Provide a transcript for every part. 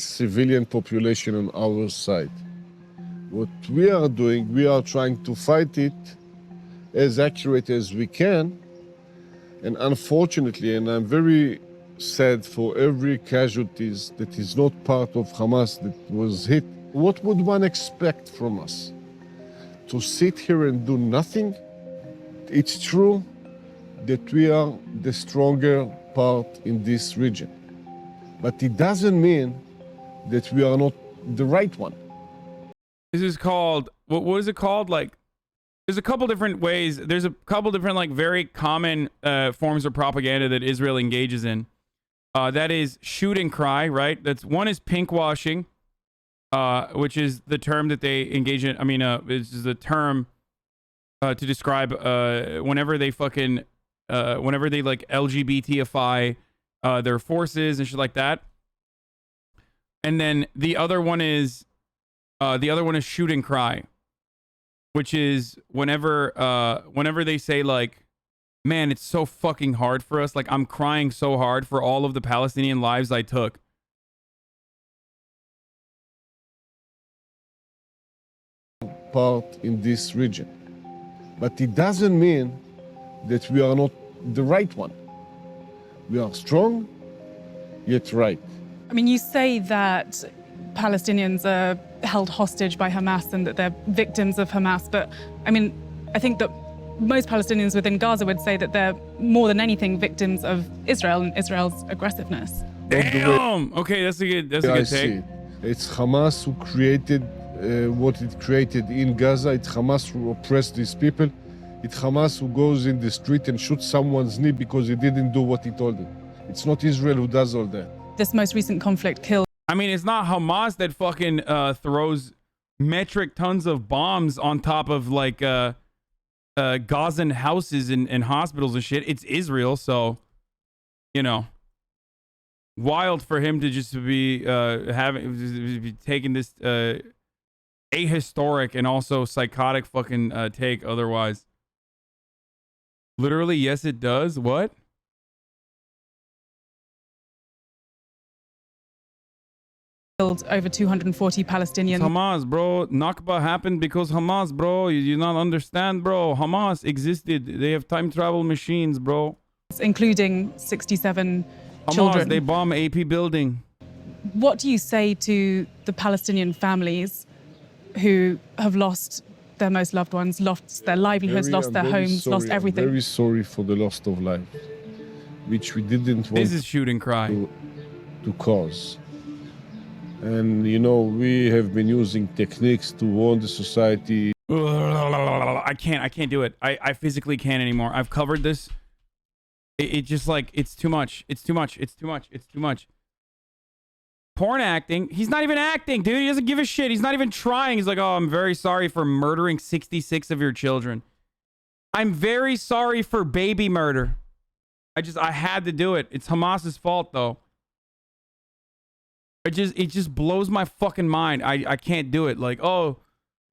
civilian population on our side. What we are doing, we are trying to fight it as accurate as we can. And unfortunately, and I'm very sad for every casualties that is not part of Hamas that was hit. What would one expect from us? To sit here and do nothing? It's true that we are the stronger part in this region. But it doesn't mean that we are not the right one. This is called, what is it called? Like, there's a couple different ways. There's a couple different, like, very common forms of propaganda that Israel engages in. That is shoot and cry, right? One is pink washing, which is the term that they engage in. I mean, this is the term to describe whenever they fucking, whenever they like LGBTify their forces and shit like that. And then the other one is shoot and cry, which is whenever they say like, man, it's so fucking hard for us. Like, I'm crying so hard for all of the Palestinian lives I took. Part in this region. But it doesn't mean that we are not the right one. We are strong, yet right. I mean, you say that Palestinians are held hostage by Hamas and that they're victims of Hamas, but I mean, I think that most Palestinians within Gaza would say that they're more than anything victims of Israel and Israel's aggressiveness. Damn! Okay, that's a good take. See. It's Hamas who created what it created in Gaza. It's Hamas who oppressed these people. It's Hamas who goes in the street and shoots someone's knee because he didn't do what he told him. It's not Israel who does all that. This most recent conflict killed. I mean, it's not Hamas that fucking throws metric tons of bombs on top of like Gazan houses and hospitals and shit. It's Israel, so you know, wild for him to just be taking this ahistoric and also psychotic fucking take. Otherwise, literally, yes, it does. What? Over 240 Palestinians. Hamas, bro. Nakba happened because Hamas, bro. You not understand, bro. Hamas existed. They have time travel machines, bro. Including 67 Hamas, children. they bomb AP building. What do you say to the Palestinian families who have lost their most loved ones, lost their livelihoods, lost their homes, lost everything? I'm very sorry for the loss of life, which we didn't want this is shoot and cry. to cause. And, you know, we have been using techniques to warn the society. I can't do it. I physically can't anymore. I've covered this. It just like, it's too much. It's too much. It's too much. It's too much. Porn acting. He's not even acting, dude. He doesn't give a shit. He's not even trying. He's like, oh, I'm very sorry for murdering 66 of your children. I'm very sorry for baby murder. I had to do it. It's Hamas's fault, though. It just blows my fucking mind. I can't do it. Like, oh,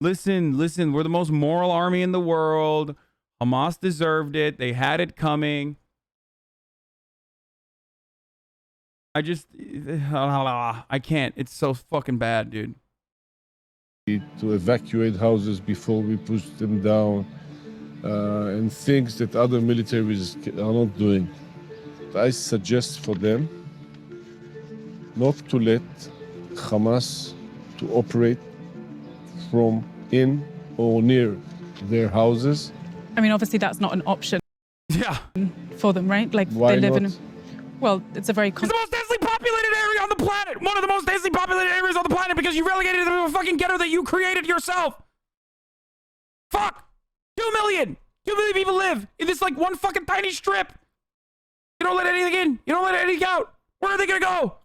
listen, we're the most moral army in the world. Hamas deserved it. They had it coming. I can't. It's so fucking bad, dude. To evacuate houses before we push them down, and things that other militaries are not doing. I suggest for them not to let Hamas to operate from in or near their houses. I mean, obviously that's not an option. Yeah. For them, right? Like Why they live not? Well, it's a very. It's the most densely populated area on the planet. One of the most densely populated areas on the planet because you relegated it to a fucking ghetto that you created yourself. Fuck. 2 million. 2 million people live in this like one fucking tiny strip. You don't let anything in. You don't let anything out. Where are they gonna go?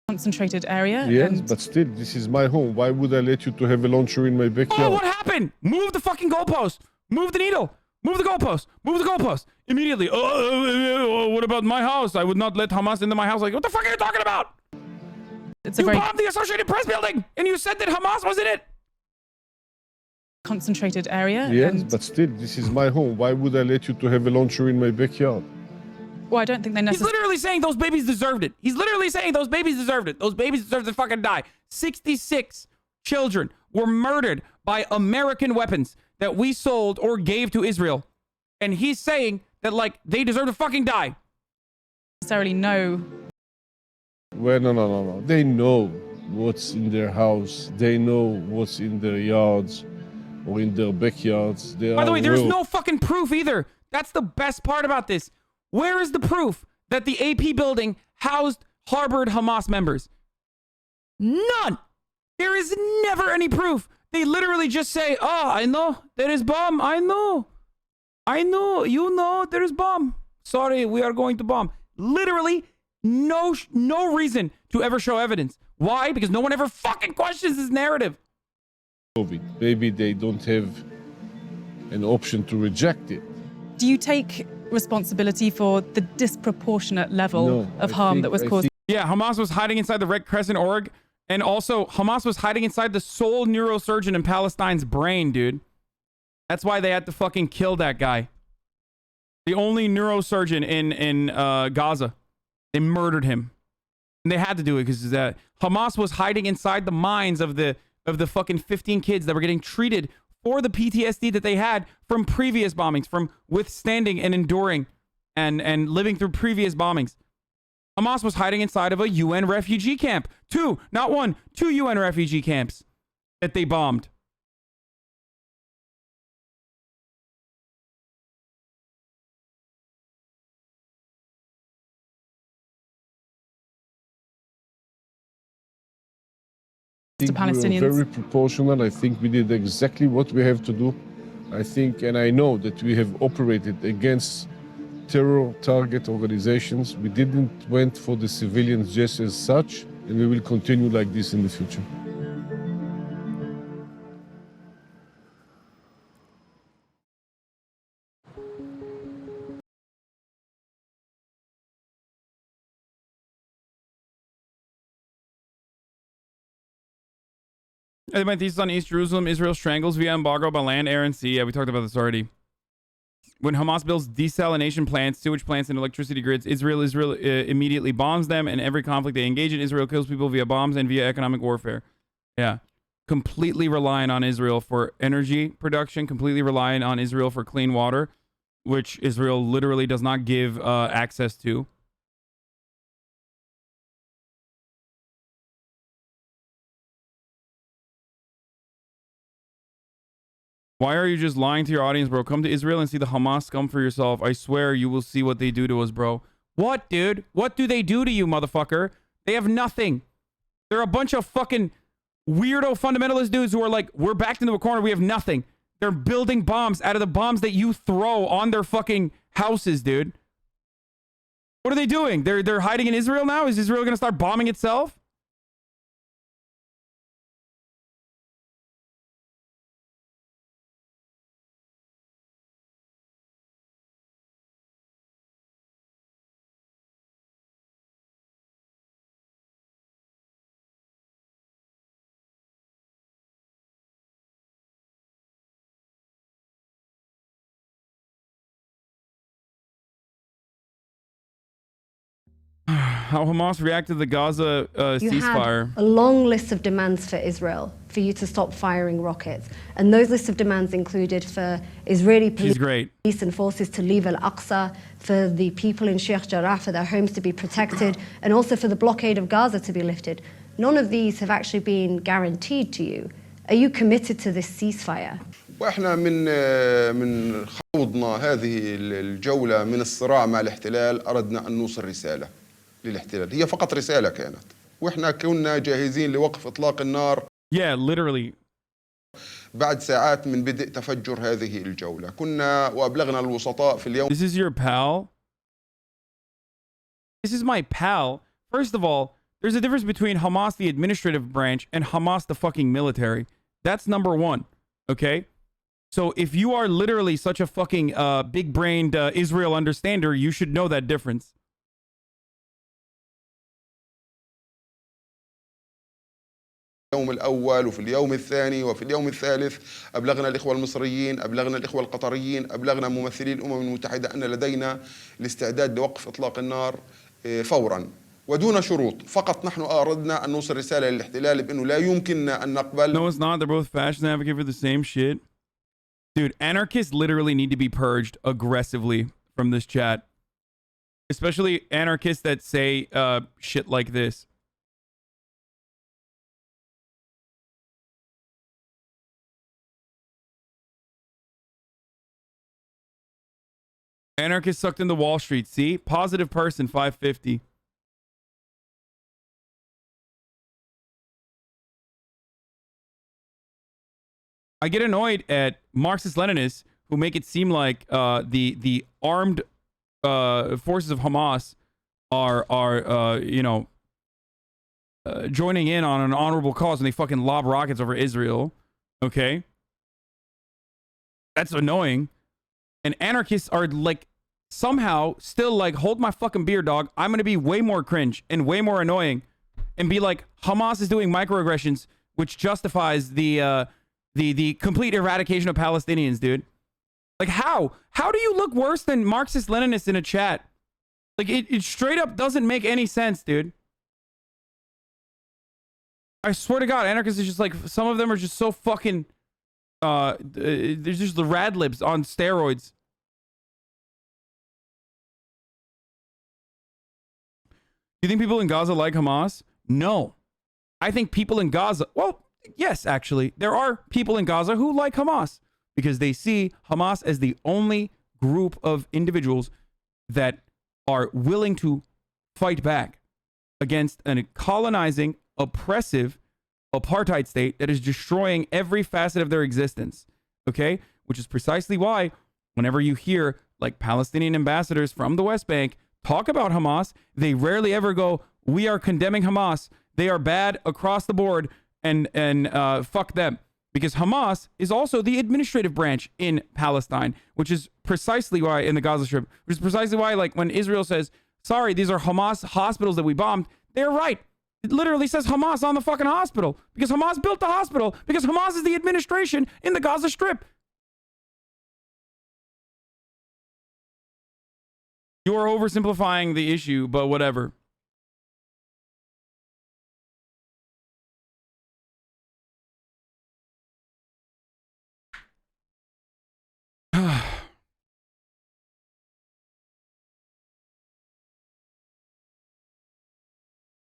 Concentrated area. Yes, but still, this is my home. Why would I let you to have a launcher in my backyard? Oh, what happened? Move the fucking goalpost. Move the needle. Move the goalpost. Move the goalpost. Immediately. Oh, what about my house? I would not let Hamas into my house. Like, what the fuck are you talking about? It's a you very bombed the Associated Press building, and you said that Hamas was in it. Concentrated area. Yes, but still, this is my home. Why would I let you to have a launcher in my backyard? Well, I don't think they He's necessarily. literally saying those babies deserved it. He's literally saying those babies deserved it. Those babies deserve to fucking die. 66 children were murdered by American weapons that we sold or gave to Israel. And he's saying that, like, they deserve to fucking die. Necessarily know. Well, no. They know what's in their house. They know what's in their yards or in their backyards. By the way, there's no fucking proof either. That's the best part about this. Where is the proof that the AP building harbored Hamas members? None. There is never any proof. They literally just say, oh, I know there is bomb. I know. You know there is bomb. Sorry, we are going to bomb. Literally no reason to ever show evidence. Why? Because no one ever fucking questions this narrative. Maybe they don't have an option to reject it. Do you take responsibility for the disproportionate level of harm that was caused? Yeah, Hamas was hiding inside the Red Crescent org. And also, Hamas was hiding inside the sole neurosurgeon in Palestine's brain, dude. That's why they had to fucking kill that guy. The only neurosurgeon in Gaza. They murdered him. And they had to do it because Hamas was hiding inside the minds of the fucking 15 kids that were getting treated for the PTSD that they had from previous bombings, from withstanding and enduring and living through previous bombings. Hamas was hiding inside of a UN refugee camp. Two, not one, two UN refugee camps that they bombed. I think we were very proportional. I think we did exactly what we have to do. I think, and I know that we have operated against terror target organizations. We didn't went for the civilians just as such, and we will continue like this in the future. My thesis on East Jerusalem, Israel strangles via embargo by land, air, and sea. Yeah, we talked about this already. When Hamas builds desalination plants, sewage plants, and electricity grids, Israel immediately bombs them, and every conflict they engage in, Israel kills people via bombs and via economic warfare. Yeah. Completely relying on Israel for energy production, completely relying on Israel for clean water, which Israel literally does not give access to. Why are you just lying to your audience, bro? Come to Israel and see the Hamas scum for yourself. I swear you will see what they do to us, bro. What, dude? What do they do to you, motherfucker? They have nothing. They're a bunch of fucking weirdo fundamentalist dudes who are like, we're backed into a corner. We have nothing. They're building bombs out of the bombs that you throw on their fucking houses, dude. What are they doing? They're hiding in Israel now? Is Israel going to start bombing itself? How Hamas reacted to the Gaza ceasefire. Had a long list of demands for Israel for you to stop firing rockets. And those lists of demands included for Israeli police and forces to leave Al-Aqsa, for the people in Sheikh Jarrah, for their homes to be protected, and also for the blockade of Gaza to be lifted. None of these have actually been guaranteed to you. Are you committed to this ceasefire? واحنا من خوضنا هذه الجولة من الصراع مع الاحتلال أردنا أن نوصل رسالة للاحتلال. هي فقط رسالة كانت. واحنا كنا جاهزين لوقف إطلاق النار. Yeah, literally. بعد ساعات من بدء تفجر هذه الجولة. كنا وأبلغنا الوسطاء في اليوم. This is your pal? This is my pal. First of all, there's a difference between Hamas, the administrative branch, and Hamas, the fucking military. That's number one. Okay? So if you are literally such a fucking big-brained Israel understander, you should know that difference. اليوم الأول وفي اليوم الثاني وفي اليوم الثالث أبلغنا الإخوة المصريين، أبلغنا الإخوة القطريين، أبلغنا ممثلي الأمم المتحدة أن لدينا الاستعداد لوقف إطلاق النار فورا ودون شروط. فقط نحن أردنا أن نوصل رسالة للاحتلال بأنه لا يمكننا أن نقبل. No, it's not. They're both fascist advocate for the same shit. Dude, anarchists literally need to be purged aggressively from this chat. Especially anarchists that say shit like this. Anarchist sucked into Wall Street. See? Positive person, 550. I get annoyed at Marxist-Leninists who make it seem like the armed forces of Hamas are joining in on an honorable cause and they fucking lob rockets over Israel. Okay? That's annoying. And anarchists are like somehow still like, hold my fucking beer, dog. I'm going to be way more cringe and way more annoying and be like, Hamas is doing microaggressions, which justifies the complete eradication of Palestinians, dude. Like, how? How do you look worse than Marxist-Leninists in a chat? Like, it straight up doesn't make any sense, dude. I swear to God, anarchists is just like, some of them are just so fucking, they're just the rad libs on steroids. You think people in Gaza like Hamas? No. I think people in Gaza, well, yes, actually, there are people in Gaza who like Hamas because they see Hamas as the only group of individuals that are willing to fight back against a colonizing, oppressive apartheid state that is destroying every facet of their existence. Okay? Which is precisely why whenever you hear like Palestinian ambassadors from the West Bank talk about Hamas, they rarely ever go, we are condemning Hamas. They are bad across the board and fuck them. Because Hamas is also the administrative branch in Palestine, which is precisely why in the Gaza Strip, which is precisely why, like, when Israel says, sorry, these are Hamas hospitals that we bombed, they're right. It literally says Hamas on the fucking hospital because Hamas built the hospital because Hamas is the administration in the Gaza Strip. You are oversimplifying the issue, but whatever.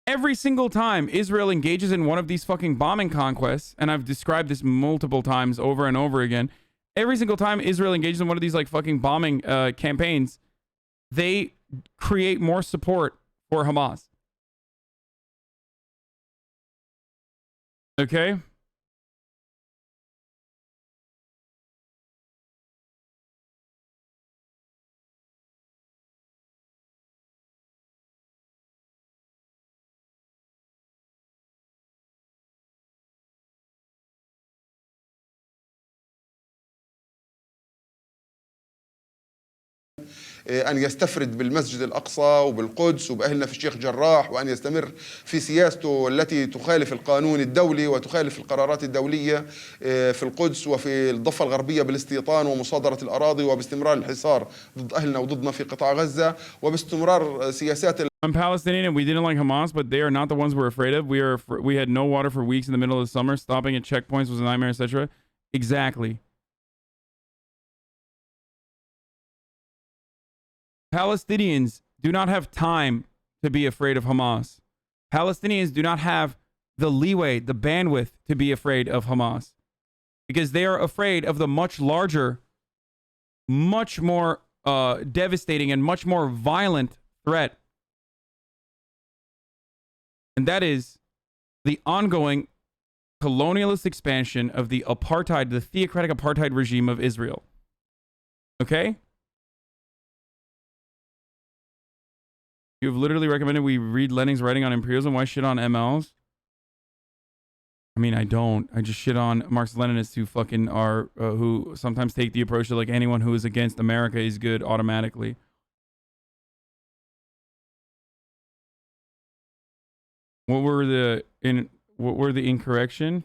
Every single time Israel engages in one of these fucking bombing conquests, and I've described this multiple times over and over again, every single time Israel engages in one of these like fucking bombing campaigns, they create more support for Hamas. Okay? أن يستفرد بالمسجد الأقصى وبالقدس وبأهلنا في الشيخ جراح، وأن يستمر في سياسته التي تخالف القانون الدولي وتخالف القرارات الدولية في القدس وفي الضفة الغربية بالاستيطان ومصادرة الأراضي وباستمرار الحصار ضد أهلنا وضدنا في قطاع غزة وباستمرار سياسات. I'm Palestinian and we didn't like Hamas, but they are not the ones we're afraid of. We had no water for weeks in the middle of the summer. Stopping at checkpoints was a nightmare, etc. Exactly. Palestinians do not have time to be afraid of Hamas. Palestinians do not have the leeway, the bandwidth to be afraid of Hamas because they are afraid of the much larger, much more devastating and much more violent threat. And that is the ongoing colonialist expansion of the apartheid, the theocratic apartheid regime of Israel. Okay? You've literally recommended we read Lenin's writing on imperialism. Why shit on MLs? I mean, I don't. I just shit on Marxist-Leninists who fucking are, who sometimes take the approach that like anyone who is against America is good automatically. What were the what were the incorrection?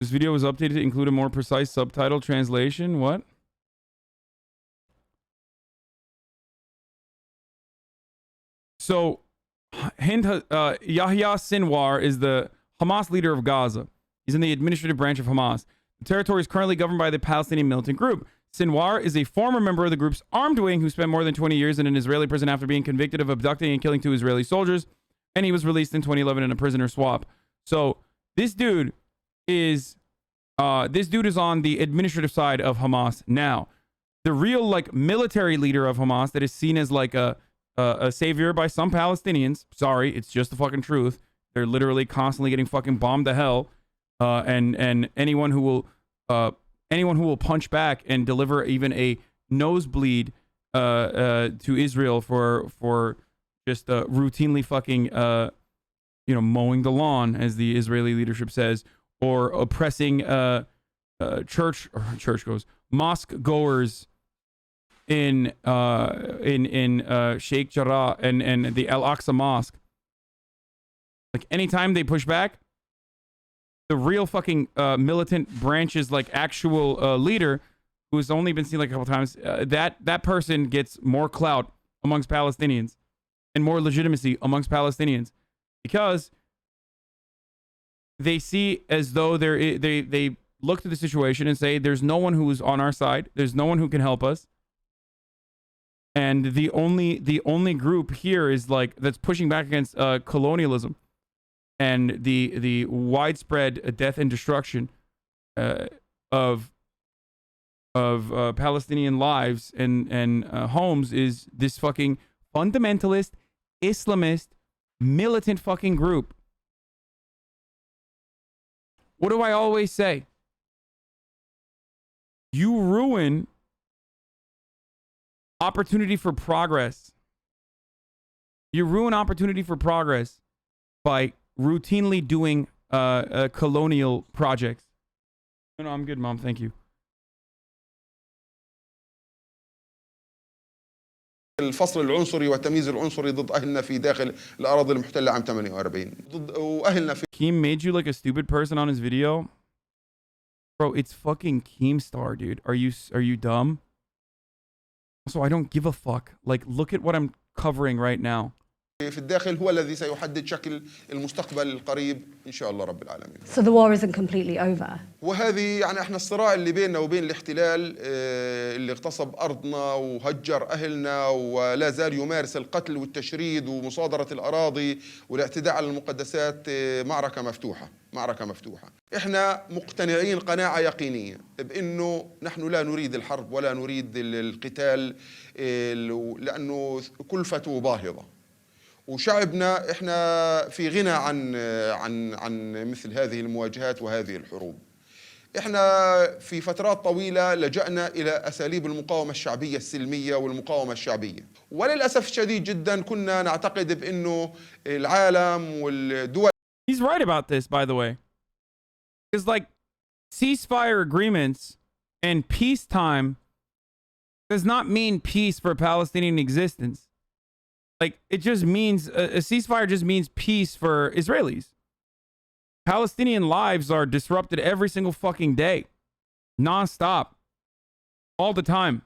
This video was updated to include a more precise subtitle translation. What? So, Yahya Sinwar is the Hamas leader of Gaza. He's in the administrative branch of Hamas. The territory is currently governed by the Palestinian militant group. Sinwar is a former member of the group's armed wing who spent more than 20 years in an Israeli prison after being convicted of abducting and killing 2 Israeli soldiers, and he was released in 2011 in a prisoner swap. So this dude is on the administrative side of Hamas now. The real like military leader of Hamas that is seen as like a savior by some Palestinians. Sorry, it's just the fucking truth. They're literally constantly getting fucking bombed to hell. And anyone who will punch back and deliver even a nosebleed to Israel for just routinely fucking mowing the lawn, as the Israeli leadership says, or oppressing mosque goers in Sheikh Jarrah and the Al-Aqsa Mosque. Like anytime they push back, the real fucking militant branch's like actual leader, who's only been seen like a couple times, that person gets more clout amongst Palestinians and more legitimacy amongst Palestinians, because they see as though they look at the situation and say, there's no one who is on our side, there's no one who can help us, and the only group here is like that's pushing back against colonialism and the widespread death and destruction of Palestinian lives and homes is this fucking fundamentalist, Islamist, militant fucking group. What do I always say? You ruin opportunity for progress. You ruin opportunity for progress by routinely doing colonial projects. No, I'm good, Mom. Thank you. الفصل العنصري والتمييز العنصري ضد أهلنا في داخل الأراضي المحتلة عام 48 ضد وأهلنا في Keem made you like a stupid person on his video? Bro, it's fucking Keemstar, dude. Are you dumb? Also, I don't give a fuck. Like, look at what I'm covering right now. في الداخل هو الذي سيحدد شكل المستقبل القريب إن شاء الله رب العالمين. So the war isn't completely over. وهذه يعني احنا الصراع اللي بيننا وبين الاحتلال اللي اغتصب أرضنا وهجر أهلنا ولا زال يمارس القتل والتشريد ومصادرة الأراضي والاعتداء على المقدسات معركة مفتوحة. معركة مفتوحة. احنا مقتنعين قناعة يقينية بأنه نحن لا نريد الحرب ولا نريد القتال لأنه كلفته باهظة. وشعبنا احنا في غنى عن مثل هذه المواجهات وهذه الحروب. احنا في فترات طويلة لجأنا إلى أساليب المقاومة الشعبية السلمية والمقاومة الشعبية. وللأسف الشديد جدا كنا نعتقد بأنه العالم والدول. He's right about this, by the way. It's like ceasefire agreements and peacetime does not mean peace for Palestinian existence. Like, it just means, a ceasefire just means peace for Israelis. Palestinian lives are disrupted every single fucking day. Non-stop. All the time.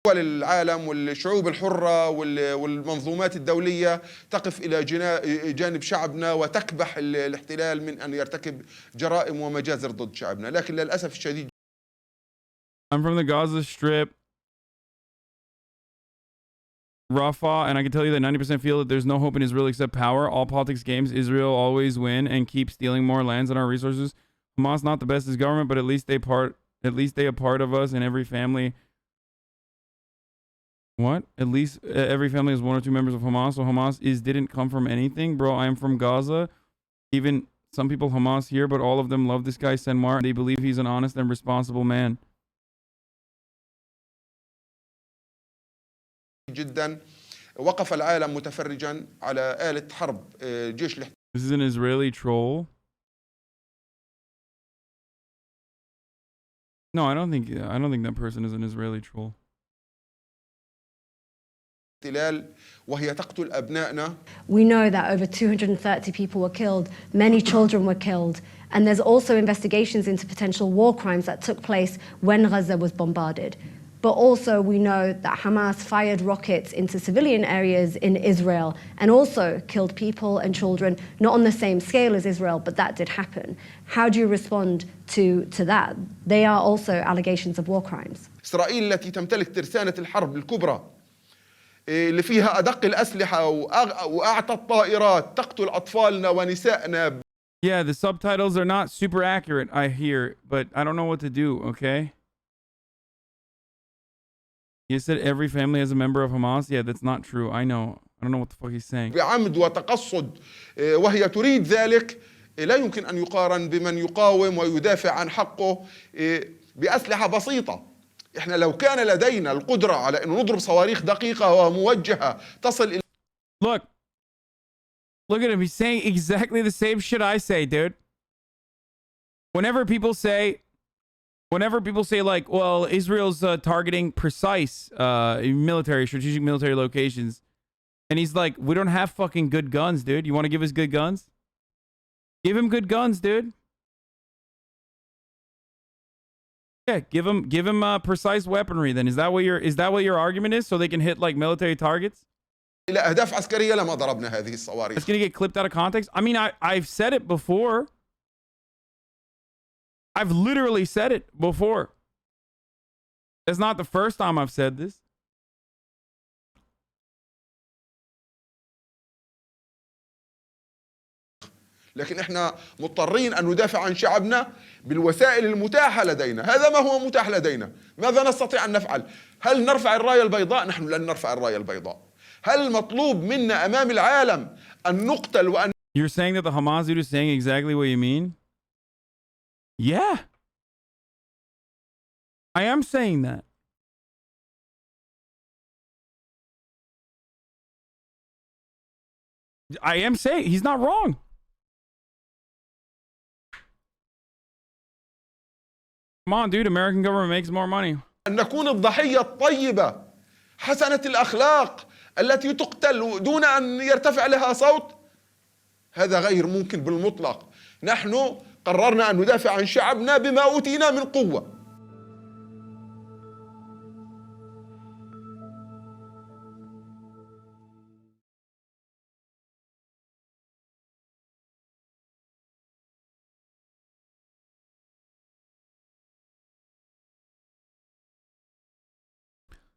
دول العالم والشعوب الحرة والمنظومات الدولية تقف إلى جانب شعبنا وتكبح الاحتلال من أن يرتكب جرائم ومجازر ضد شعبنا. لكن للأسف الشديد I'm from the Gaza Strip, Rafah, and I can tell you that 90% feel that there's no hope in Israel except power. All politics games, Israel always win and keep stealing more lands and our resources. Hamas not the best as government, but at least they a part of us, and every family. What? At least every family has 1 or 2 members of Hamas. So Hamas didn't come from anything, bro. I am from Gaza. Even some people Hamas here, but all of them love this guy Senwar. They believe he's an honest and responsible man. جدا وقف العالم متفرجا على آلة حرب جيش الاحتلال. This is an Israeli troll. No, I don't think that person is an Israeli troll. وهي تقتل أبنائنا. We know that over 230 people were killed, many children were killed, and there's also investigations into potential war crimes that took place when Gaza was bombarded. But also we know that Hamas fired rockets into civilian areas in Israel and also killed people and children, not on the same scale as Israel, but that did happen. How do you respond to that? They are also allegations of war crimes. إسرائيل التي تمتلك ترسانة الحرب الكبرى اللي فيها أدق الأسلحة وأعتى الطائرات تقتل أطفالنا ونسائنا. Yeah, the subtitles are not super accurate, I hear, but I don't know what to do, okay? You said every family has a member of Hamas? Yeah, that's not true. I know. I don't know what the fuck he's saying. بعمد وتقصد وهي تريد ذلك لا يمكن أن يقارن بمن يقاوم ويدافع عن حقه بأسلحة بسيطة. إحنا لو كان لدينا القدرة على أن نضرب صواريخ دقيقة وموجهة تصل إلى Look at him. He's saying exactly the same shit I say, dude. Whenever people say like, well, Israel's targeting precise strategic military locations, and he's like, we don't have fucking good guns, dude. You want to give us good guns? Give him good guns, dude. Yeah, give him precise weaponry. Then is that what your argument is? So they can hit like military targets? إلى أهداف عسكرية لما ضربنا هذه الصواريخ. It's gonna get clipped out of context. I mean, I've said it before. I've literally said it before. It's not the first time I've said this. لكن احنا مضطرين أن ندافع عن شعبنا بالوسائل المتاحة لدينا. هذا ما هو متاح لدينا. ماذا نستطيع أن نفعل؟ هل نرفع الراية البيضاء؟ نحن لن نرفع الراية البيضاء. هل مطلوب منا أمام العالم أن نقتل وأن... You're saying that the Hamas dude is saying exactly what you mean? Yeah. I am saying that. I am saying he's not wrong. Come on, dude. American government makes more money. أن نكون الضحية الطيبة حسنة الأخلاق التي تقتل دون أن يرتفع لها صوت. هذا غير ممكن بالمطلق. نحن قررنا أن ندافع عن شعبنا بما أوتينا من قوة.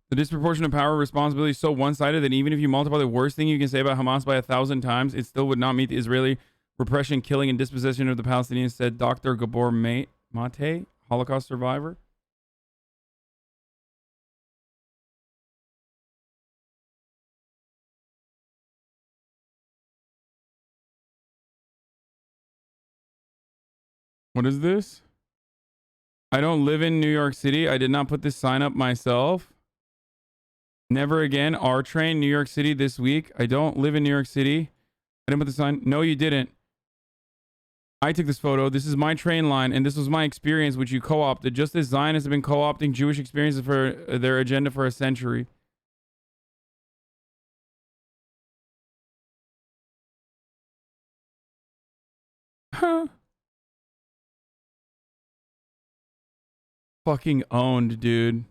The disproportionate power responsibility is so one-sided that even if you multiply the worst thing you can say about Hamas by 1,000 times, it still would not meet the Israeli repression, killing, and dispossession of the Palestinians, said Dr. Gabor Mate, Holocaust survivor. What is this? I don't live in New York City. I did not put this sign up myself. Never again. R train, New York City this week. I don't live in New York City. I didn't put the sign. No, you didn't. I took this photo. This is my train line, and this was my experience, which you co-opted. Just as Zionists have been co-opting Jewish experiences for their agenda for a century. Huh. Fucking owned, dude.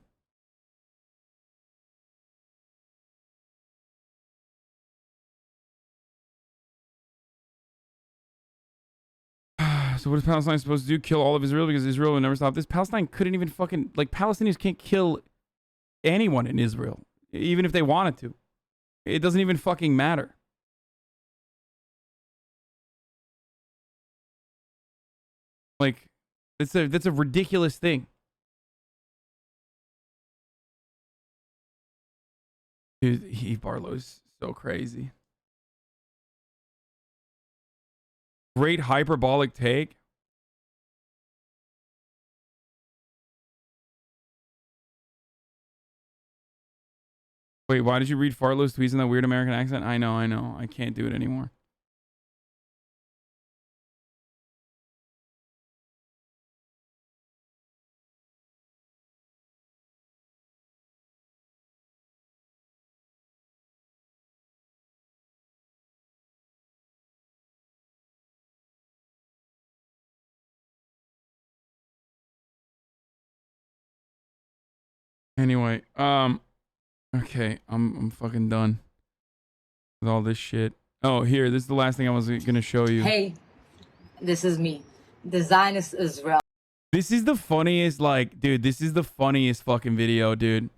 So what is Palestine supposed to do? Kill all of Israel because Israel will never stop this? Palestine couldn't even fucking... Like, Palestinians can't kill anyone in Israel. Even if they wanted to. It doesn't even fucking matter. Like, that's a ridiculous thing. Dude, Heath Barlow's so crazy. Great hyperbolic take. Wait, why did you read Farlow's tweets in that weird American accent? I know. I can't do it anymore. Anyway, okay, I'm fucking done with all this shit. Oh, here, this is the last thing I was gonna show you. Hey, this is me, the Zionist Israel. This is the funniest, like, dude, this is the funniest fucking video, dude.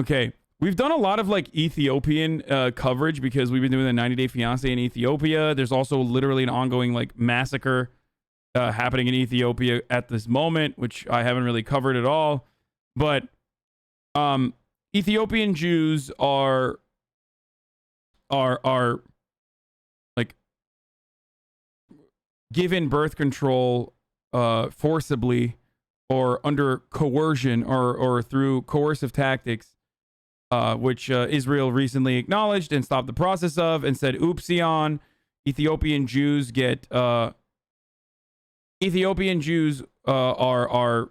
Okay, we've done a lot of, like, Ethiopian coverage because we've been doing the 90-Day Fiancé in Ethiopia. There's also literally an ongoing, like, massacre happening in Ethiopia at this moment, which I haven't really covered at all. But Ethiopian Jews are like given birth control forcibly or under coercion or through coercive tactics, which Israel recently acknowledged and stopped the process of and said, oopsie on. Ethiopian Jews are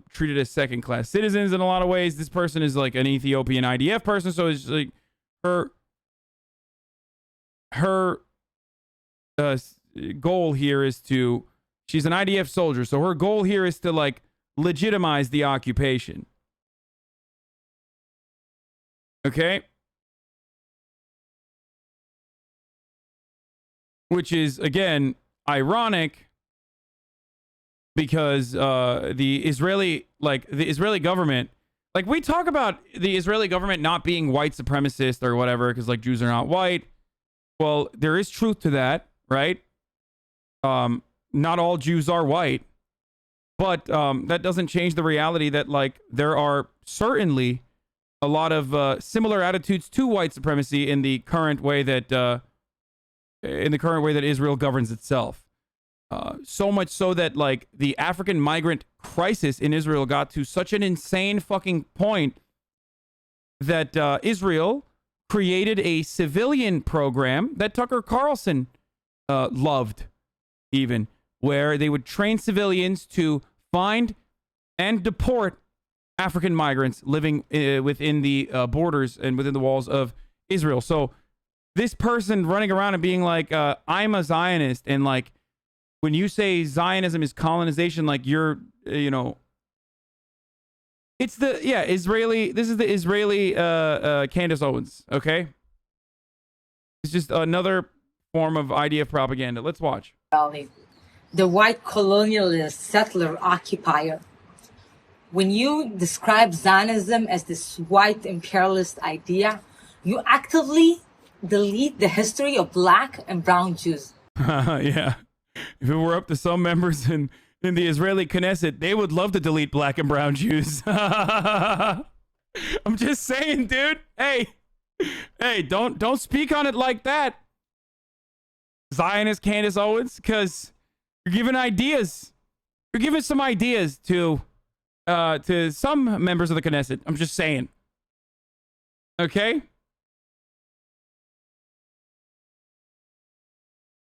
treated as second-class citizens in a lot of ways. This person is like an Ethiopian IDF person, so it's like her goal here is to, she's an IDF soldier, so her goal here is to like legitimize the occupation. Okay? Which is, again, ironic because the Israeli government, like, we talk about the Israeli government not being white supremacist or whatever because, like, Jews are not white. Well, there is truth to that, right? Not all Jews are white, but that doesn't change the reality that, like, there are certainly a lot of similar attitudes to white supremacy in the current way that Israel governs itself. So much so that, like, the African migrant crisis in Israel got to such an insane fucking point that Israel created a civilian program that Tucker Carlson loved, even, where they would train civilians to find and deport African migrants living within the borders and within the walls of Israel. So this person running around and being like, I'm a Zionist, and, like, when you say Zionism is colonization, like, you're, you know, it's the, yeah, Israeli, this is the Israeli Candace Owens, okay? It's just another form of IDF propaganda. Let's watch. The white colonialist settler occupier. When you describe Zionism as this white imperialist idea, you actively delete the history of black and brown Jews. Yeah. If it were up to some members in the Israeli Knesset, they would love to delete black and brown Jews. I'm just saying, dude. Hey, don't speak on it like that, Zionist Candace Owens, because you're giving ideas. You're giving some ideas to some members of the Knesset. I'm just saying. Okay?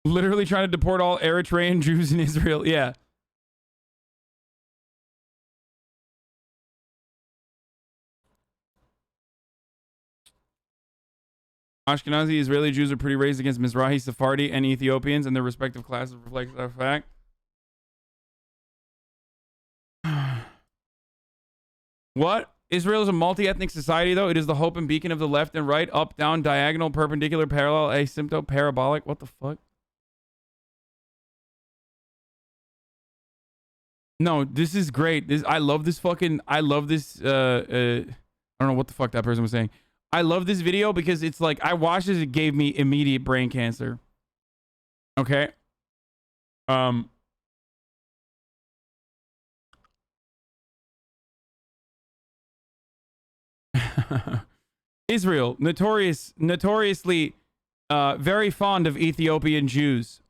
Literally trying to deport all Eritrean Jews in Israel. Yeah. Ashkenazi Israeli Jews are pretty raised against Mizrahi, Sephardi, and Ethiopians, and their respective classes reflect that fact. What? Israel is a multi-ethnic society, though. It is the hope and beacon of the left and right, up, down, diagonal, perpendicular, parallel, asymptote, parabolic. What the fuck? No, this is great. I love this. I don't know what the fuck that person was saying. I love this video because it's like, I watched this, it gave me immediate brain cancer. Okay. Israel, notoriously very fond of Ethiopian Jews.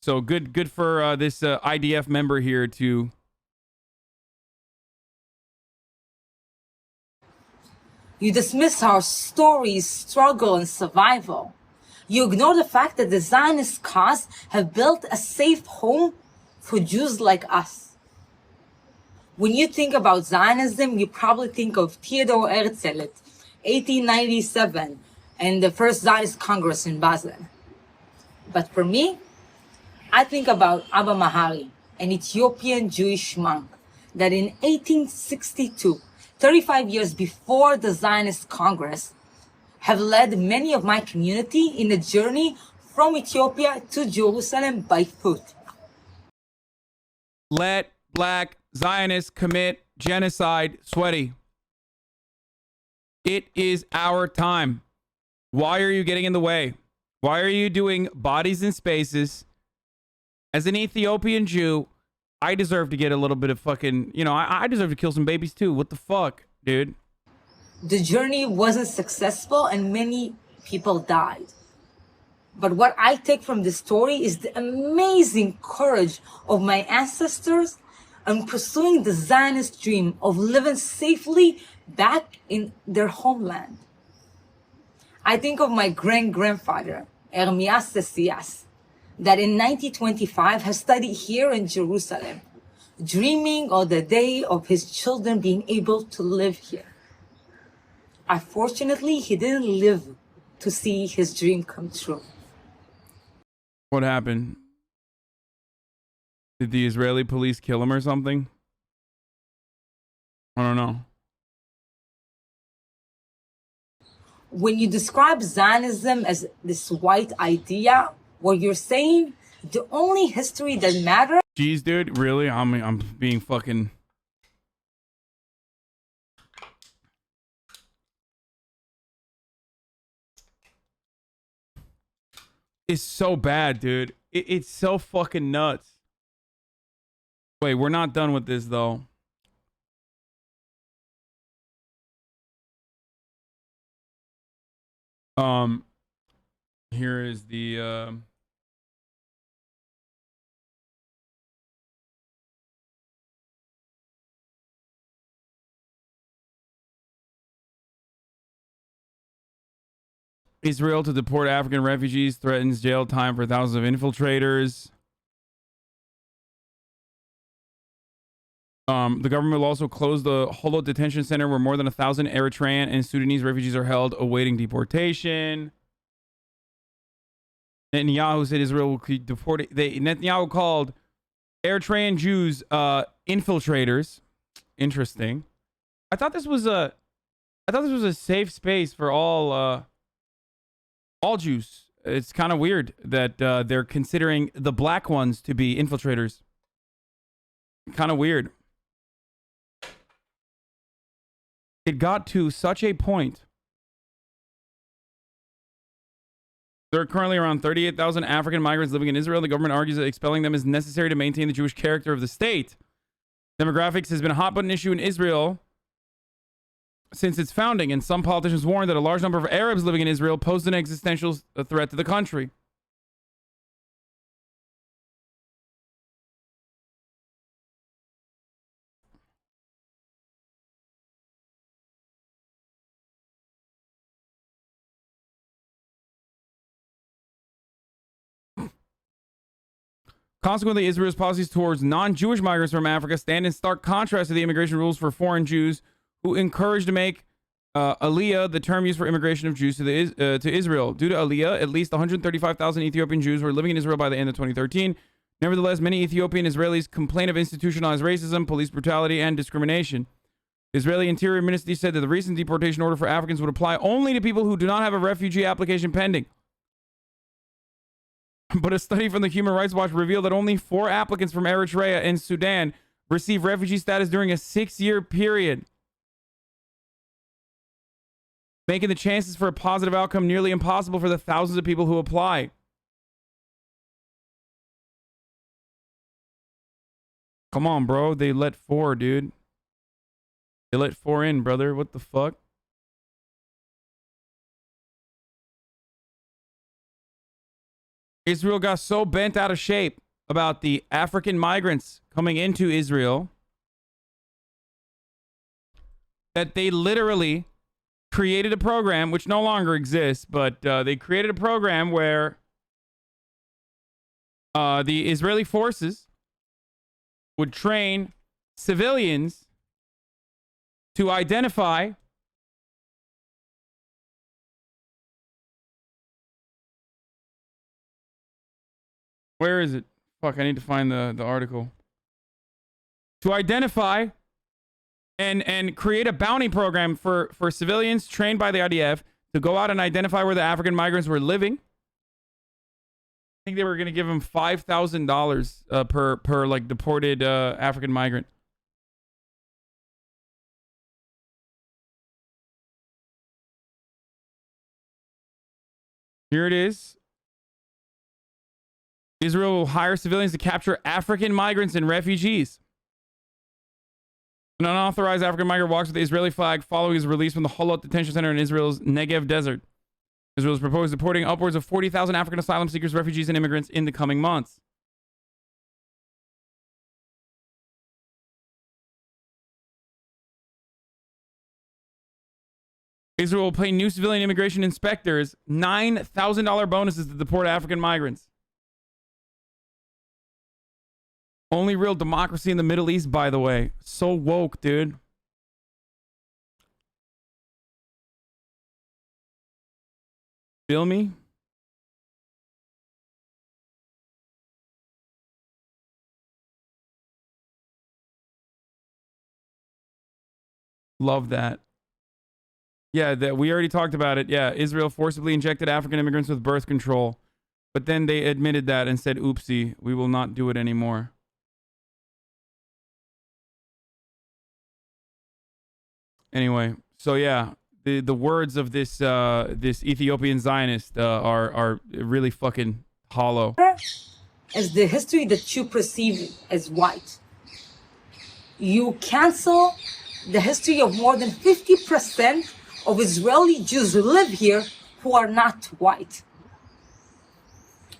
So good for this IDF member here to. You dismiss our stories, struggle, and survival. You ignore the fact that the Zionist cause have built a safe home for Jews like us. When you think about Zionism, you probably think of Theodor Herzl at 1897 and the first Zionist Congress in Basel. But for me, I think about Abba Mahari, an Ethiopian Jewish monk, that in 1862, 35 years before the Zionist Congress, have led many of my community in a journey from Ethiopia to Jerusalem by foot. Let black Zionists commit genocide, sweaty. It is our time. Why are you getting in the way? Why are you doing bodies in spaces? As an Ethiopian Jew, I deserve to get a little bit of fucking, I deserve to kill some babies too. What the fuck, dude? The journey wasn't successful and many people died. But what I take from this story is the amazing courage of my ancestors in pursuing the Zionist dream of living safely back in their homeland. I think of my great-grandfather, Ermias Sesias, that in 1925 has studied here in Jerusalem, dreaming of the day of his children being able to live here. Unfortunately, he didn't live to see his dream come true. What happened? Did the Israeli police kill him or something? I don't know. When you describe Zionism as this white idea, what you're saying, the only history that matters. Jeez, dude, really? I'm being fucking. It's so bad, dude. It's so fucking nuts. Wait, we're not done with this though. Here is the Israel to deport African refugees threatens jail time for thousands of infiltrators. The government will also close the Holo detention center where more than 1,000 Eritrean and Sudanese refugees are held awaiting deportation. Netanyahu said Israel will deport. Netanyahu called Eritrean Jews infiltrators. Interesting. I thought this was a safe space for all Jews. It's kind of weird that they're considering the black ones to be infiltrators. Kind of weird. It got to such a point. There are currently around 38,000 African migrants living in Israel. The government argues that expelling them is necessary to maintain the Jewish character of the state. Demographics has been a hot button issue in Israel since its founding, and some politicians warned that a large number of Arabs living in Israel posed an existential threat to the country. Consequently, Israel's policies towards non-Jewish migrants from Africa stand in stark contrast to the immigration rules for foreign Jews who encourage to make Aliyah the term used for immigration of Jews to Israel. Due to Aliyah, at least 135,000 Ethiopian Jews were living in Israel by the end of 2013. Nevertheless, many Ethiopian Israelis complain of institutionalized racism, police brutality, and discrimination. The Israeli Interior Ministry said that the recent deportation order for Africans would apply only to people who do not have a refugee application pending. But a study from the Human Rights Watch revealed that only 4 applicants from Eritrea and Sudan received refugee status during a 6-year period, making the chances for a positive outcome nearly impossible for the thousands of people who apply. Come on, bro. They let 4, dude. They let 4 in, brother. What the fuck? Israel got so bent out of shape about the African migrants coming into Israel that they literally created a program, which no longer exists, but they created a program where the Israeli forces would train civilians to identify where is it? Fuck, I need to find the article. to identify and create a bounty program for civilians trained by the IDF to go out and identify where the African migrants were living. I think they were going to give them $5,000 per like deported African migrant. Here it is. Israel will hire civilians to capture African migrants and refugees. An unauthorized African migrant walks with the Israeli flag following his release from the Holot detention center in Israel's Negev desert. Israel has proposed deporting upwards of 40,000 African asylum seekers, refugees, and immigrants in the coming months. Israel will pay new civilian immigration inspectors $9,000 bonuses to deport African migrants. Only real democracy in the Middle East, by the way. So woke, dude. Feel me? Love that. Yeah, we already talked about it. Yeah, Israel forcibly injected African immigrants with birth control. But then they admitted that and said, oopsie, we will not do it anymore. Anyway, so yeah, the words of this this Ethiopian Zionist are really fucking hollow. As the history that you perceive as white, you cancel the history of more than 50% of Israeli Jews who live here who are not white.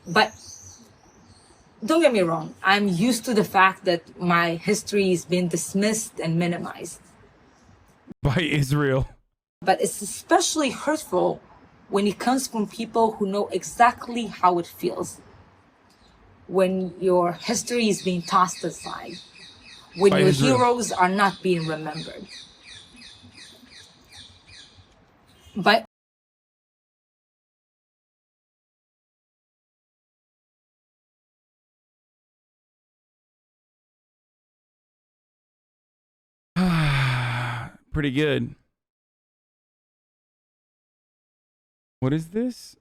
But don't get me wrong, I'm used to the fact that my history is being dismissed and minimized. By Israel. But it's especially hurtful when it comes from people who know exactly how it feels. When your history is being tossed aside. When By your Israel. heroes are not being remembered. But Pretty good. What is this?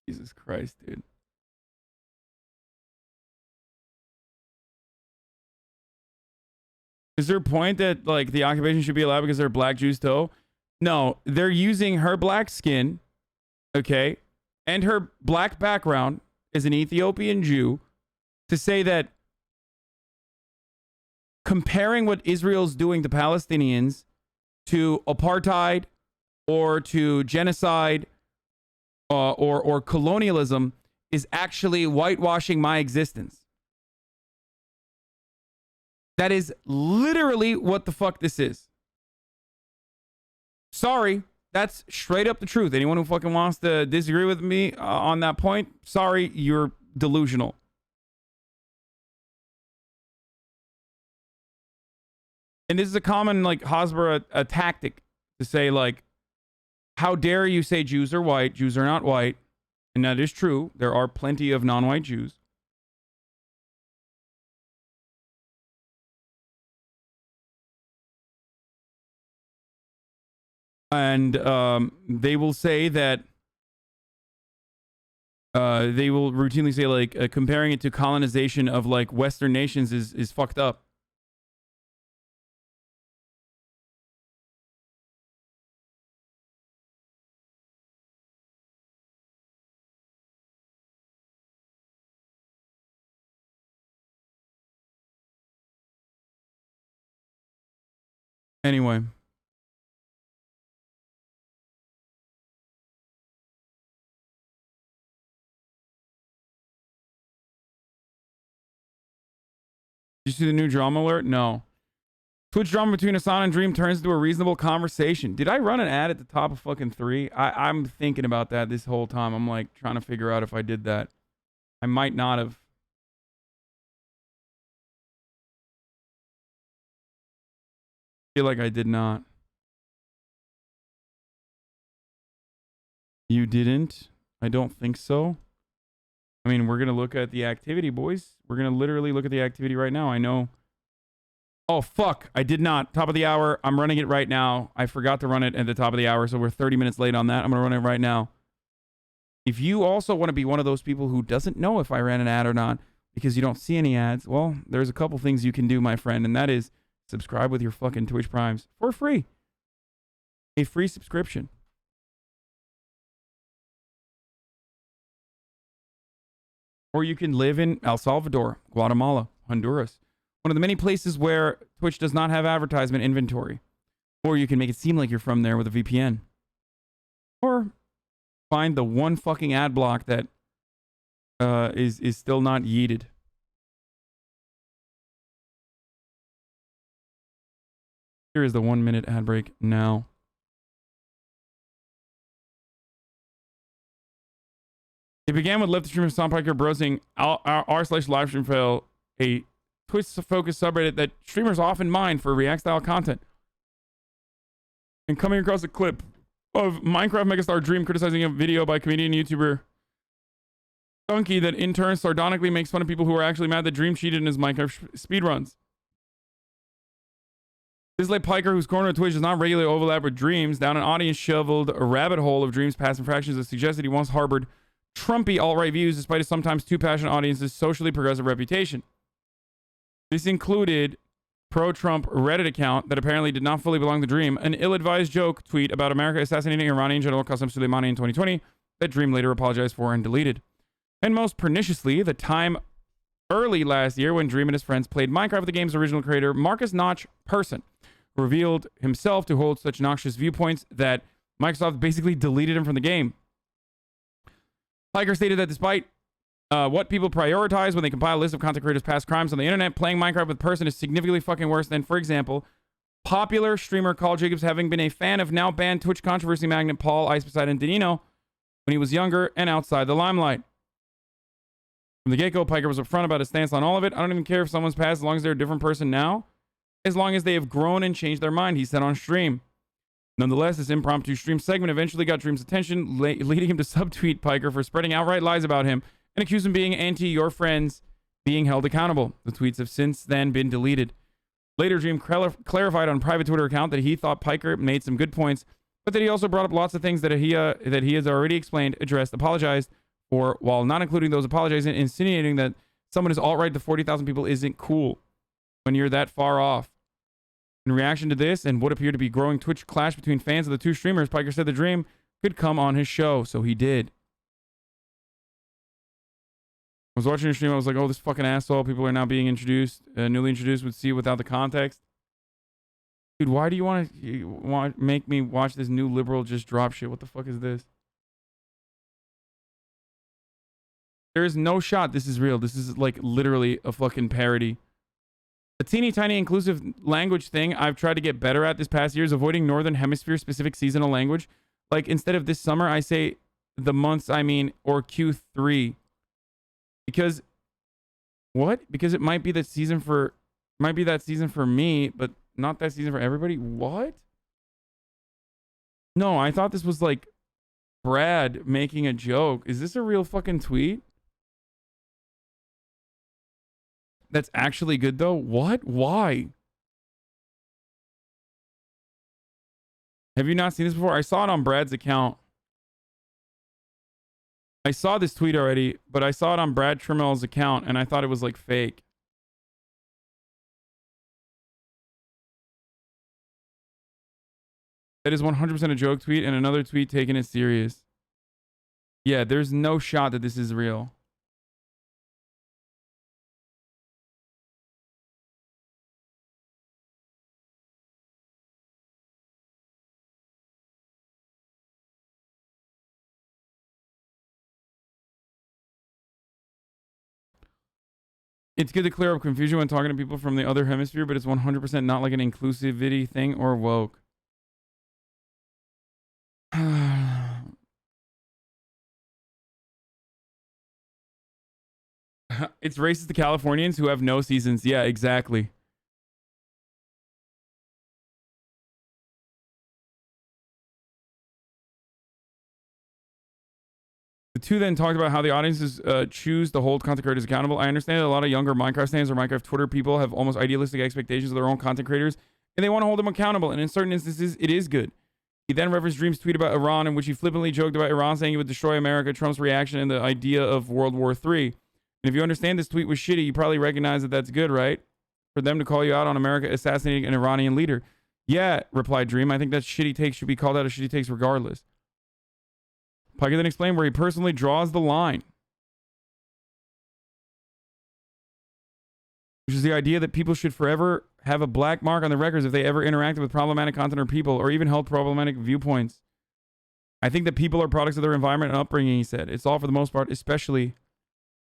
Jesus Christ, dude. Is there a point that like the occupation should be allowed because they're black Jews too? No, they're using her black skin, okay, and her black background as an Ethiopian Jew to say that comparing what Israel's doing to Palestinians to apartheid or to genocide or colonialism is actually whitewashing my existence. That is literally what the fuck this is. Sorry, that's straight up the truth. Anyone who fucking wants to disagree with me on that point, sorry, you're delusional. And this is a common like Hasbara a tactic to say like, how dare you say Jews are white? Jews are not white. And that is true. There are plenty of non-white Jews. And they will say that they will routinely say like comparing it to colonization of like Western nations is fucked up. Anyway. Did you see the new drama alert? No. Twitch drama between Hassan and Dream turns into a reasonable conversation. Did I run an ad at the top of fucking 3? I'm thinking about that this whole time. I'm like trying to figure out if I did that. I might not have. I feel like I did not. You didn't? I don't think so. I mean, we're going to look at the activity, boys. We're going to literally look at the activity right now. I know. Oh, fuck. I did not. Top of the hour. I'm running it right now. I forgot to run it at the top of the hour, so we're 30 minutes late on that. I'm going to run it right now. If you also want to be one of those people who doesn't know if I ran an ad or not because you don't see any ads, well, there's a couple things you can do, my friend, and that is subscribe with your fucking Twitch Primes for free. A free subscription. Or you can live in El Salvador, Guatemala, Honduras. One of the many places where Twitch does not have advertisement inventory. Or you can make it seem like you're from there with a VPN. Or find the one fucking ad block that is still not yeeted. Here is the 1 minute ad break now. It began with left streamer Sam Piker browsing r/livestream fail, a Twitch-focused subreddit that streamers often mine for React-style content. And coming across a clip of Minecraft megastar Dream criticizing a video by comedian YouTuber Donkey that in turn sardonically makes fun of people who are actually mad that Dream cheated in his Minecraft speedruns. This late Piker, whose corner of Twitch does not regularly overlap with Dreams, down an audience shoveled a rabbit hole of Dreams' past infractions that suggested he once harbored Trumpy alt-right views despite his sometimes too passionate audience's socially progressive reputation. This included pro-Trump Reddit account that apparently did not fully belong to Dream, an ill-advised joke tweet about America assassinating Iranian General Qasem Soleimani in 2020 that Dream later apologized for and deleted. And most perniciously, the time early last year when Dream and his friends played Minecraft with the game's original creator, Marcus Notch Person, revealed himself to hold such noxious viewpoints that Microsoft basically deleted him from the game. Piker stated that despite what people prioritize when they compile a list of content creators' past crimes on the internet, playing Minecraft with Person is significantly fucking worse than, for example, popular streamer Carl Jacobs having been a fan of now banned Twitch controversy magnate Paul Ice Poseidon Danino when he was younger and outside the limelight. From the get-go, Piker was upfront about his stance on all of it. I don't even care if someone's past as long as they're a different person now, as long as they have grown and changed their mind, he said on stream. Nonetheless, this impromptu stream segment eventually got Dream's attention, leading him to subtweet Piker for spreading outright lies about him and accuse him of being anti-your friends being held accountable. The tweets have since then been deleted. Later, Dream clarified on a private Twitter account that he thought Piker made some good points, but that he also brought up lots of things that he has already explained, addressed, apologized for, while not including those apologizing, insinuating that someone is alt-right to 40,000 people isn't cool when you're that far off. In reaction to this and what appeared to be growing Twitch clash between fans of the two streamers, Piker said the Dream could come on his show, so he did. I was watching your stream, I was like, oh, this fucking asshole, people are now being introduced, newly introduced, would see without the context. Dude, why do you want to make me watch this new liberal just drop shit? What the fuck is this? There is no shot this is real. This is like literally a fucking parody. A teeny tiny inclusive language thing I've tried to get better at this past year is avoiding Northern Hemisphere specific seasonal language. Like instead of this summer, I say the months I mean, or Q3. Because, what? Because it might be that season for me, but not that season for everybody? What? No, I thought this was like Brad making a joke. Is this a real fucking tweet? That's actually good though? What? Why? Have you not seen this before? I saw it on Brad's account. I saw this tweet already, but I saw it on Brad Trimmel's account and I thought it was like fake. That is 100% a joke tweet and another tweet taking it serious. Yeah, there's no shot that this is real. It's good to clear up confusion when talking to people from the other hemisphere, but it's 100% not like an inclusivity thing or woke. It's racist to Californians who have no seasons. Yeah, exactly. The two then talked about how the audiences choose to hold content creators accountable. I understand that a lot of younger Minecraft fans or Minecraft Twitter people have almost idealistic expectations of their own content creators, and they want to hold them accountable, and in certain instances, it is good. He then referenced Dream's tweet about Iran, in which he flippantly joked about Iran saying it would destroy America, Trump's reaction, and the idea of World War III. And if you understand this tweet was shitty, you probably recognize that that's good, right? For them to call you out on America assassinating an Iranian leader. Yeah, replied Dream. I think that shitty takes should be called out as shitty takes regardless. Piker then explained where he personally draws the line, which is the idea that people should forever have a black mark on their records if they ever interacted with problematic content or people, or even held problematic viewpoints. I think that people are products of their environment and upbringing, he said. It's all for the most part, especially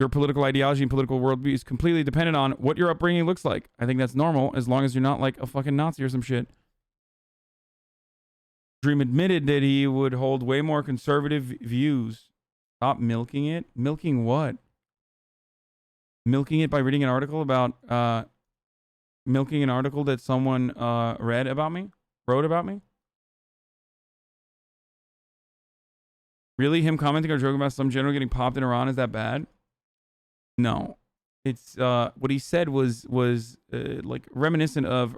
your political ideology and political worldview is completely dependent on what your upbringing looks like. I think that's normal as long as you're not like a fucking Nazi or some shit. Dream admitted that he would hold way more conservative views. Stop milking it. Milking what? Milking it by reading an article about milking an article that someone wrote about me? Really? Him commenting or joking about some general getting popped in Iran is that bad? No. It's what he said was like reminiscent of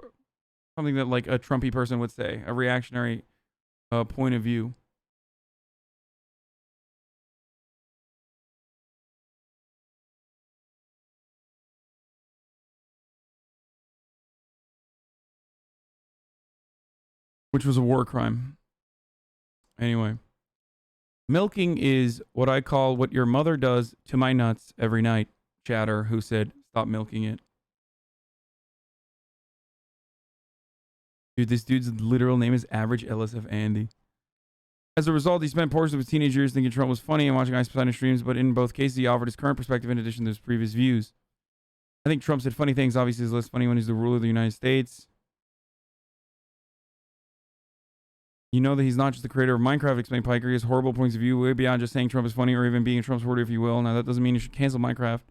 something that like a Trumpy person would say, a reactionary point of view. Which was a war crime. Anyway. Milking is what I call what your mother does to my nuts every night, Chatter, who said, stop milking it. Dude, this dude's literal name is Average LSF Andy. As a result, he spent portions of his teenage years thinking Trump was funny and watching Ice Poseidon streams, but in both cases, he offered his current perspective in addition to his previous views. I think Trump said funny things. Obviously, he's less funny when he's the ruler of the United States. You know that he's not just the creator of Minecraft, explained Piker. He has horrible points of view way beyond just saying Trump is funny or even being a Trump supporter, if you will. Now, that doesn't mean you should cancel Minecraft.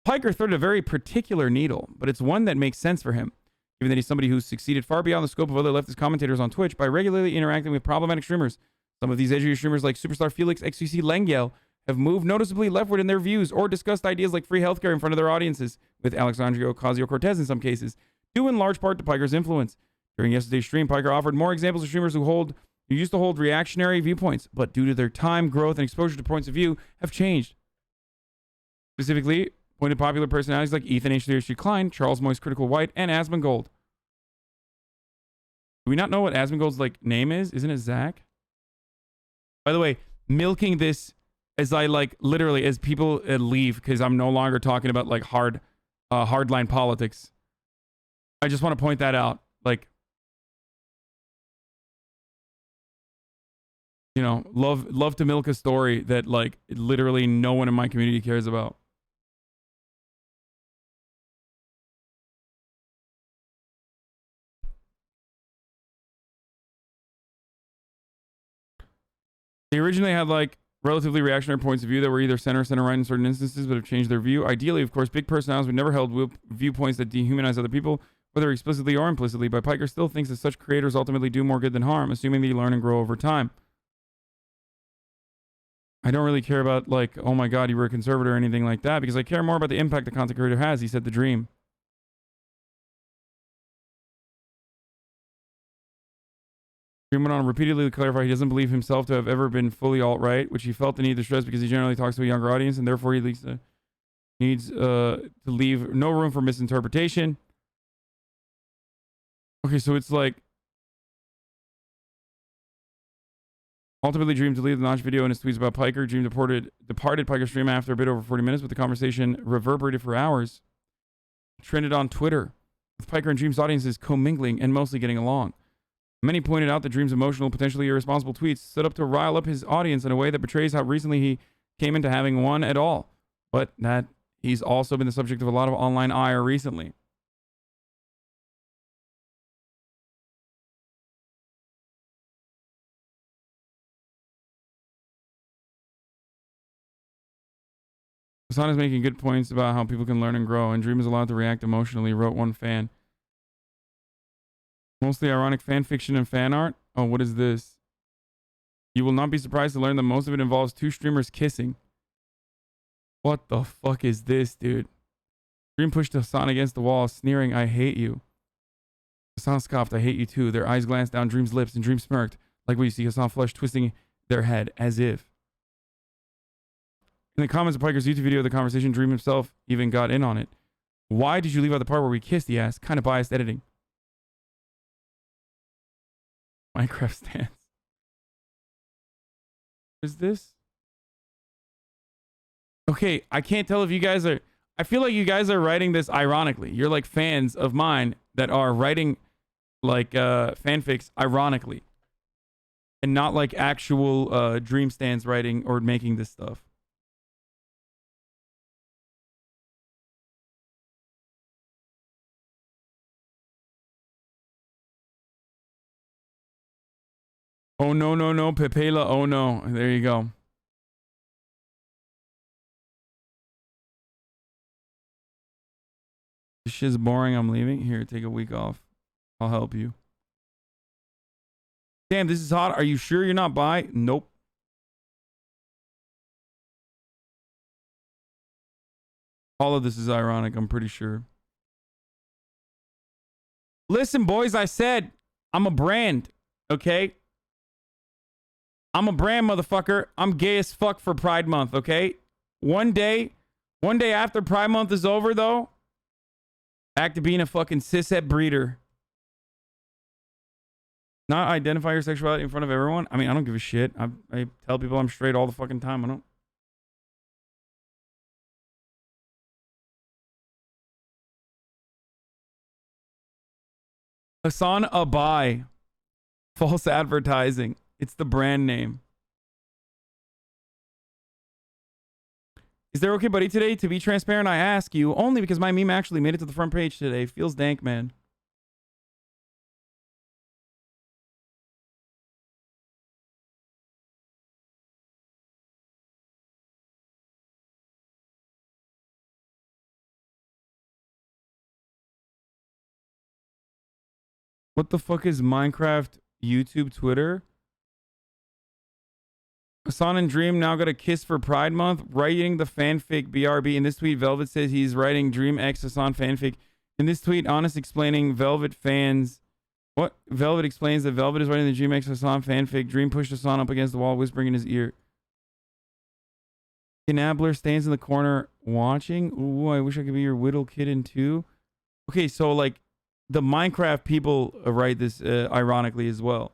Piker threaded a very particular needle, but it's one that makes sense for him, given that he's somebody who's succeeded far beyond the scope of other leftist commentators on Twitch by regularly interacting with problematic streamers. Some of these edgy streamers like Superstar Felix, XQC, Lengyel have moved noticeably leftward in their views or discussed ideas like free healthcare in front of their audiences, with Alexandria Ocasio-Cortez in some cases, due in large part to Piker's influence. During yesterday's stream, Piker offered more examples of streamers who used to hold reactionary viewpoints, but due to their time, growth, and exposure to points of view, have changed. Specifically, pointed popular personalities like Ethan H3H3 Klein, Charles Moist Critical White, and Asmongold. Do we not know what Asmongold's like name is? Isn't it Zach? By the way, milking this as I like literally as people leave because I'm no longer talking about like hardline politics. I just want to point that out. Like, you know, love to milk a story that like literally no one in my community cares about. They originally had like relatively reactionary points of view that were either center right in certain instances, but have changed their view. Ideally, of course, big personalities would never held viewpoints that dehumanize other people, whether explicitly or implicitly. But Piker still thinks that such creators ultimately do more good than harm, assuming they learn and grow over time. I don't really care about like, oh my God, you were a conservative or anything like that, because I care more about the impact the content creator has, he said the Dream. Dream went on to repeatedly clarify he doesn't believe himself to have ever been fully alt-right, which he felt the need to stress because he generally talks to a younger audience, and therefore he needs to leave no room for misinterpretation. Okay, so it's like ultimately Dream deleted the launch video in his tweets about Piker. Dream departed Piker's stream after a bit over 40 minutes, but the conversation reverberated for hours. Trended on Twitter, with Piker and Dream's audiences commingling and mostly getting along. Many pointed out that Dream's emotional, potentially irresponsible tweets stood up to rile up his audience in a way that betrays how recently he came into having one at all, but that he's also been the subject of a lot of online ire recently. Hassan is making good points about how people can learn and grow, and Dream is allowed to react emotionally, wrote one fan. Mostly ironic fan fiction and fan art? Oh, what is this? You will not be surprised to learn that most of it involves two streamers kissing. What the fuck is this, dude? Dream pushed Hassan against the wall, sneering, "I hate you." Hassan scoffed, "I hate you too." Their eyes glanced down Dream's lips, and Dream smirked, like what you see Hassan flush twisting their head, as if. In the comments of Piker's YouTube video of the conversation, Dream himself even got in on it. "Why did you leave out the part where we kissed?" he asked. "Kind of biased editing." Minecraft stance. What is this? Okay, I can't tell if you guys are... I feel like you guys are writing this ironically. You're like fans of mine that are writing like fanfics ironically. And not like actual Dream stands writing or making this stuff. Oh, no, no, no, Pepela. Oh, no. There you go. This shit's boring. I'm leaving. Here, take a week off. I'll help you. Damn, this is hot. Are you sure you're not bi? Nope. All of this is ironic, I'm pretty sure. Listen, boys, I said I'm a brand, okay? I'm a brand, motherfucker. I'm gay as fuck for Pride Month, okay? One day after Pride Month is over, though, back to being a fucking cishet breeder. Not identify your sexuality in front of everyone? I mean, I don't give a shit. I tell people I'm straight all the fucking time. I don't. Hasanabi. False advertising. It's the brand name. Is there okay, buddy, today? To be transparent, I ask you only because my meme actually made it to the front page today. Feels dank, man. What the fuck is Minecraft, YouTube, Twitter? Hassan and Dream now got a kiss for Pride Month. Writing the fanfic BRB. In this tweet, Velvet says he's writing Dream X Hassan fanfic. In this tweet, Honest explaining Velvet fans... What? Velvet explains that Velvet is writing the Dream X Hassan fanfic. Dream pushed Hassan up against the wall, whispering in his ear. Knabler stands in the corner watching. Ooh, I wish I could be your whittle kitten too. Okay, so like... The Minecraft people write this ironically as well.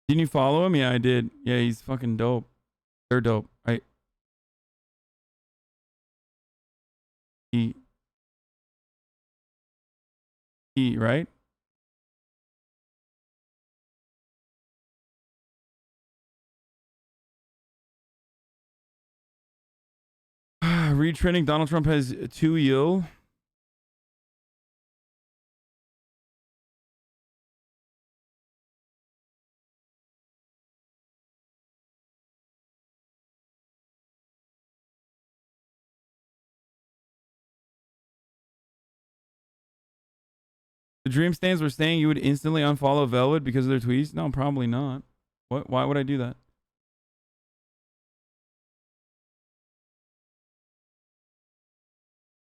Didn't you follow him? Yeah, I did. Yeah, he's fucking dope. They're dope, right? He, right? Retrending, Donald Trump has 2 yo. The Dream stands were saying you would instantly unfollow Velvet because of their tweets? No, probably not. What? Why would I do that?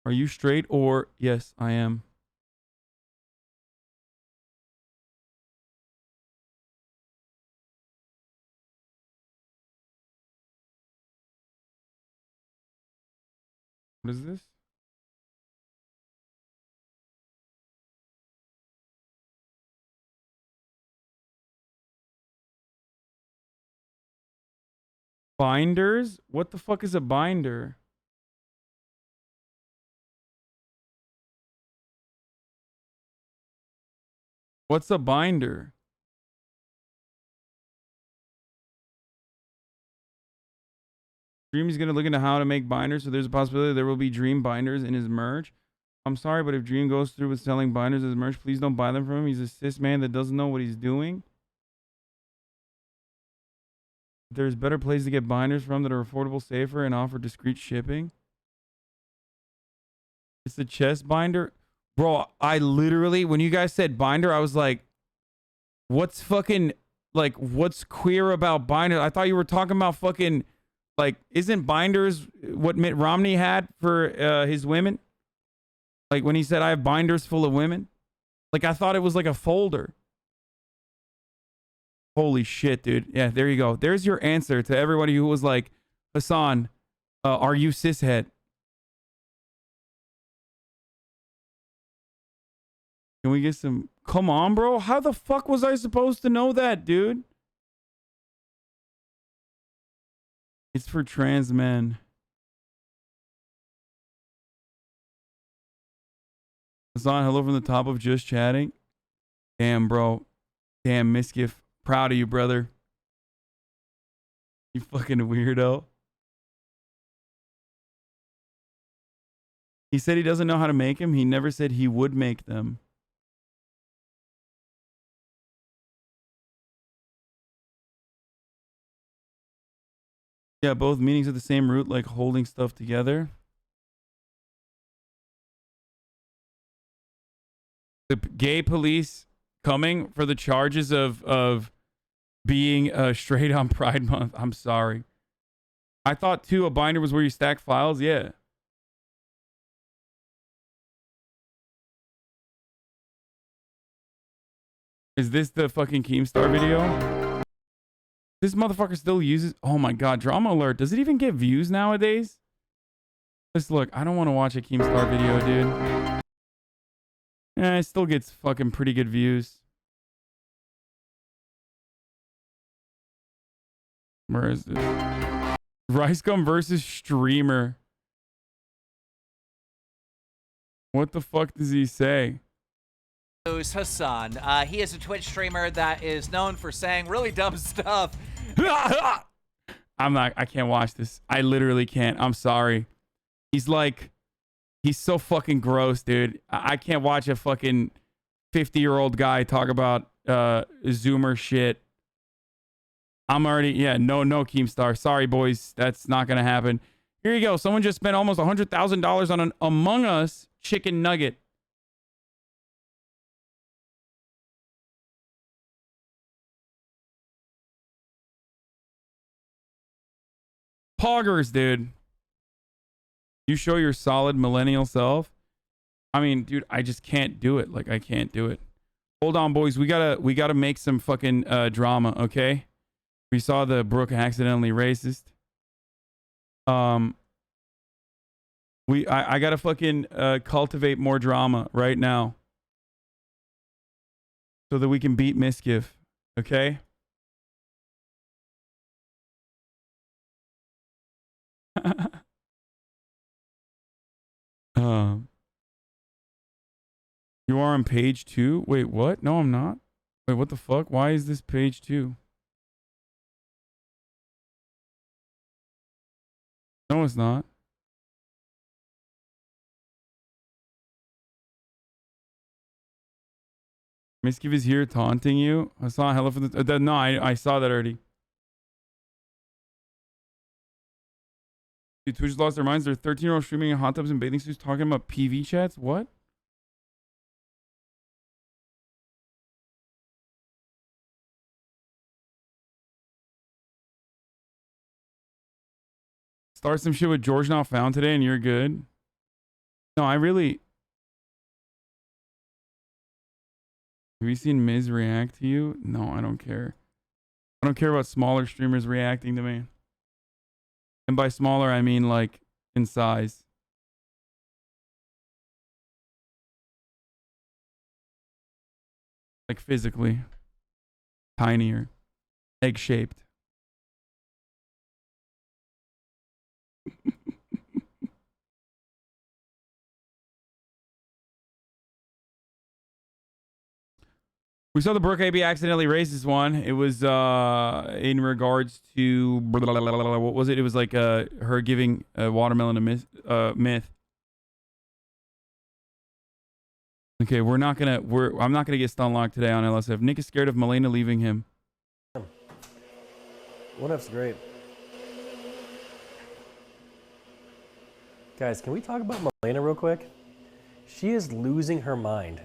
Are you straight or... Yes, I am. What is this? Binders? What the fuck is a binder? What's a binder? Dream is going to look into how to make binders, so there's a possibility there will be Dream binders in his merch. I'm sorry, but if Dream goes through with selling binders as merch, please don't buy them from him. He's a cis man that doesn't know what he's doing. There's better places to get binders from that are affordable, safer, and offer discreet shipping. It's the chest binder. Bro, I literally, when you guys said binder, I was like, what's fucking, like, what's queer about binder? I thought you were talking about fucking, like, isn't binders what Mitt Romney had for his women? Like, when he said, I have binders full of women? Like, I thought it was like a folder. Holy shit, dude. Yeah, there you go. There's your answer to everybody who was like, Hassan, are you cishet? Can we get some... Come on, bro. How the fuck was I supposed to know that, dude? It's for trans men. Hassan, hello from the top of Just Chatting. Damn, bro. Damn, Miskiff. Proud of you, brother. You fucking weirdo. He said he doesn't know how to make them. He never said he would make them. Yeah, both meanings of the same root, like holding stuff together. The gay police coming for the charges of being straight on Pride Month. I'm sorry. I thought too a binder was where you stack files. Yeah. Is this the fucking Keemstar video? This motherfucker still uses... Oh my god, drama alert. Does it even get views nowadays? Let's look. I don't want to watch a Keemstar video, dude. Yeah, it still gets fucking pretty good views. Where is this? Ricegum versus Streamer. What the fuck does he say? Hassan. He is a Twitch streamer that is known for saying really dumb stuff. I can't watch this. I literally can't. I'm sorry. He's so fucking gross, dude. I can't watch a fucking 50-year-old guy talk about Zoomer shit. I'm already, yeah, no Keemstar. Sorry, boys. That's not going to happen. Here you go. Someone just spent almost $100,000 on an Among Us chicken nugget. Poggers, dude. You show your solid millennial self. I mean, dude, I just can't do it. Like, I can't do it. Hold on, boys. We gotta make some fucking drama, okay? We saw the Brooke accidentally racist. I gotta fucking cultivate more drama right now, so that we can beat Miskiff, okay? You are on page 2? Wait, what? No, I'm not. Wait, what the fuck? Why is this page 2? No, it's not. Miskiff is here taunting you. I saw hello for the... no, I saw that already. Dude, Twitch lost their minds. They're 13-year-olds streaming in hot tubs and bathing suits talking about PV chats? What? Start some shit with George Not Found today and you're good. No, I really... Have you seen Miz react to you? No, I don't care. I don't care about smaller streamers reacting to me. And by smaller, I mean like in size. Like physically. Tinier. Egg-shaped. We saw the Brooke AB accidentally racist one. It was in regards to what was it? It was like her giving watermelon a myth. Okay, I'm not gonna get stun locked today on LSF. Nick is scared of Milena leaving him. One F's great. Guys, can we talk about Milena real quick? She is losing her mind.